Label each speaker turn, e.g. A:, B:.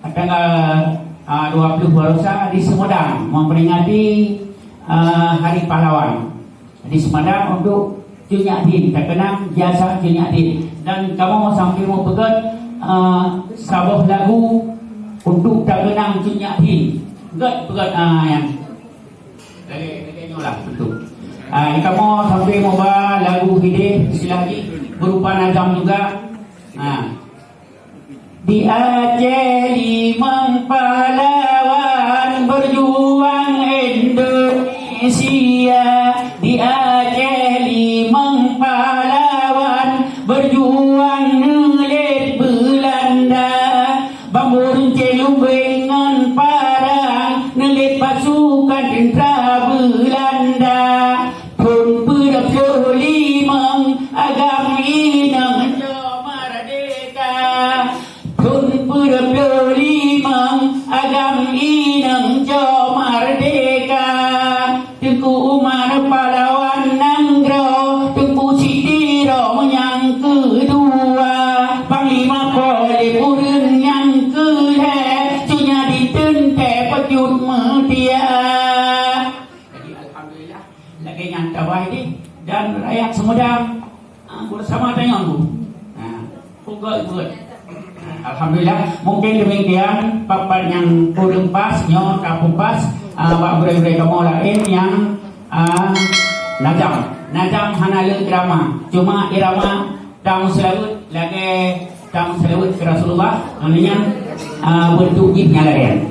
A: tanggal 20 Puasa di Sumedang memperingati Hari Pahlawan di Sumedang untuk Cunyahdin, terkenang jasa Cunyahdin. Dan kamu sampai mau pegat sebuah lagu untuk terkenang Cunyahdin. Pegat yang lagi nyulah betul. Kamu sampai mau bawa lagu hidih silagi berupa nazam juga. Di Aceh limang pahlawan berjuang Indonesia. Di Aceh limang pahlawan berjuang nelet Belanda. Bangun celung dengan parang nelet pasukan tentera Belanda. Pun berapa limang agam inang merdeka. Pun berapa limang agam inang merdeka. Tengku Umar pahlawan Nanggro, Tengku Sidiro yang kedua, Panglima Kolej Urun yang kedua, Cunyahdin tente pecut media. Jadi alhamdulillah lagi yang terbaik ini dan rakyat Sumedang bersama dengan aku. Good. Alhamdulillah, mungkin demikian papan yang kurang pas, nyon kapung pas, pak bure-bure kamu lain yang najam hanalil irama, cuma irama tamu selawut lagi tamu selawut ke Rasulullah, namanya bentuk gifnya lain.